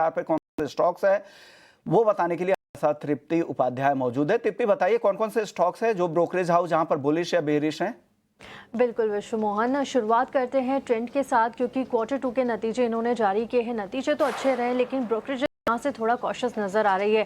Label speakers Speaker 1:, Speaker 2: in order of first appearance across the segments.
Speaker 1: Radar पे कौन से स्टॉक्स है वो बताने के लिए साथ तृप्ति उपाध्याय मौजूद है। तृप्ति, बताइए कौन कौन से स्टॉक्स है जो ब्रोकरेज हाउस जहां पर बुलिश या बेरिश हैं?
Speaker 2: बिल्कुल विश्व मोहन, शुरुआत करते हैं ट्रेंड के साथ, क्योंकि क्वार्टर 2 के नतीजे इन्होंने जारी किए हैं। नतीजे तो अच्छे रहे लेकिन ब्रोकरेज यहाँ से थोड़ा कॉशियस नजर आ रही है।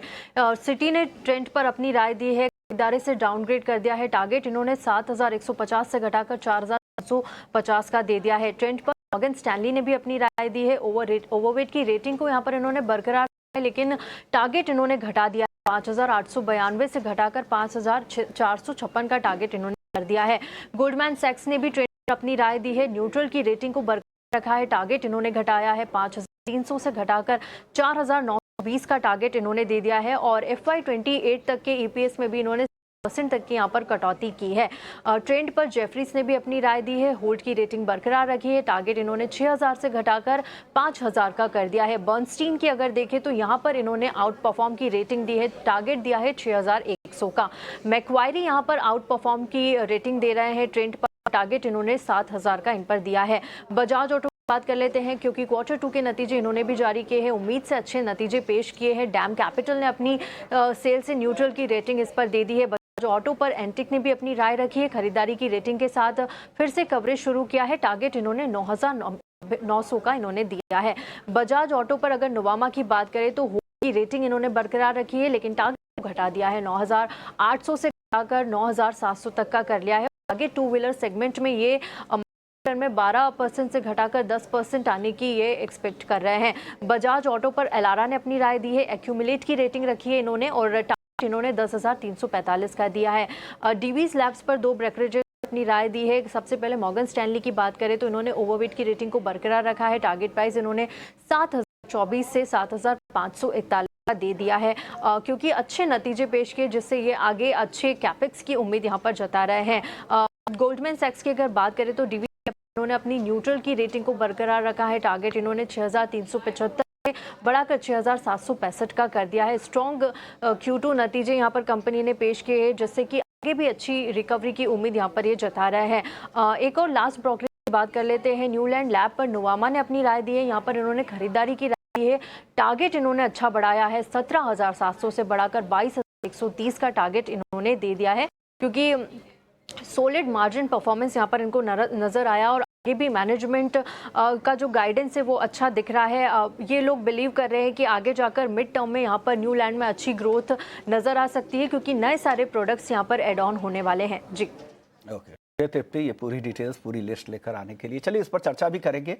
Speaker 2: सिटी ने ट्रेंड पर अपनी राय दी है, खरीदारी से डाउनग्रेड कर दिया है। टारगेट इन्होंने 7150 से घटाकर 4550 का दे दिया है। ट्रेंड पर मॉर्गन स्टैनली ने भी अपनी राय दी है। ओवरवेट की रेटिंग को यहाँ पर इन्होंने बरकरार रखा है, लेकिन टारगेट इन्होंने घटा दिया। 5892 से घटाकर 5456 का टारगेट इन्होंने कर दिया है। गोल्डमैन सैक्स ने भी ट्रेंड पर अपनी राय दी है। न्यूट्रल की रेटिंग को बरकरार रखा है। टारगेट इन्होंने घटाया है। 5300 से घटाकर 4920 का टारगेट इन्होंने दे दिया है। और FY28 तक के EPS में भी इन्होंने % तक की यहाँ पर कटौती की है। ट्रेंड पर जेफरीज ने भी अपनी राय दी है। होल्ड की रेटिंग बरकरार रखी है। टारगेट इन्होंने 6000 से घटाकर 5000 का कर दिया है। बर्नस्टीन की अगर देखें तो यहाँ पर इन्होंने आउट परफॉर्म की रेटिंग दी है। टारगेट दिया है 6100 का। मैक्वायरी यहाँ पर आउट परफॉर्म की रेटिंग दे रहे हैं। ट्रेंड पर टारगेट इन्होंने 7000 का इन पर दिया है। बजाज ऑटो बात कर लेते हैं, क्योंकि क्वार्टर 2 के नतीजे इन्होंने भी जारी किए हैं। उम्मीद से अच्छे नतीजे पेश किए हैं। डैम कैपिटल ने अपनी सेल से न्यूट्रल की रेटिंग इस पर दे दी है। बजाज ऑटो पर एंटिक ने भी अपनी राय रखी है। खरीदारी की रेटिंग के साथ फिर से कवरेज शुरू किया है। टारगेट इन्होंने 9900 का इन्होंने दिया है। बजाज ऑटो पर अगर नोवामा की बात करें तो की रेटिंग इन्होंने बरकरार रखी है, लेकिन टारगेट घटा दिया है। 9800 से घटाकर 9700 तक का कर लिया है। आगे टू व्हीलर सेगमेंट में ये में 12% से घटाकर 10% आने की ये एक्सपेक्ट कर रहे हैं। बजाज ऑटो पर एलारा ने अपनी राय दी है। एक्यूमुलेट की रेटिंग रखी है इन्होंने और टारगेट इन्होंने 10,345 का दिया है। डीवीज लैब्स पर 2 ब्रोकरेज अपनी राय दी है। सबसे पहले मॉर्गन स्टैनली की बात करें तो इन्होंने ओवरवेट की रेटिंग को बरकरार रखा है। टारगेट प्राइस इन्होंने 7024 से 7541 का दे दिया है, क्योंकि अच्छे नतीजे पेश किए, जिससे ये आगे अच्छे कैपेक्स की उम्मीद यहाँ पर जता रहे हैं। गोल्डमैन सैक्स की अगर बात करें तो डीवी इन्होंने अपनी न्यूट्रल की रेटिंग को बरकरार रखा है। टारगेट इन्होंने 6375 से बढ़ाकर 6765 का कर दिया है। स्ट्रॉन्ग Q2 नतीजे यहाँ पर कंपनी ने पेश किए हैं, जिससे कि आगे भी अच्छी रिकवरी की उम्मीद यहाँ पर ये जता रहे हैं। एक और लास्ट ब्रोकरेज की बात कर लेते हैं। न्यूलैंड लैब पर नोवामा ने अपनी राय दी है। यहाँ पर इन्होंने खरीदारी की राय दी है। टारगेट इन्होंने अच्छा बढ़ाया है। 17700 से बढ़ाकर 22130 का टारगेट इन्होंने दे दिया है, क्योंकि सॉलिड मार्जिन परफॉर्मेंस यहाँ पर इनको नजर आया और आगे भी मैनेजमेंट का जो गाइडेंस है वो अच्छा दिख रहा है। ये लोग बिलीव कर रहे हैं कि आगे जाकर मिड टर्म में यहाँ पर न्यूलैंड में अच्छी ग्रोथ नजर आ सकती है, क्योंकि नए सारे प्रोडक्ट्स यहाँ पर एड ऑन होने वाले हैं। जी
Speaker 1: ओके तृप्ति, ये पूरी डिटेल्स पूरी लिस्ट लेकर आने के लिए चलिए इस पर चर्चा भी करेंगे।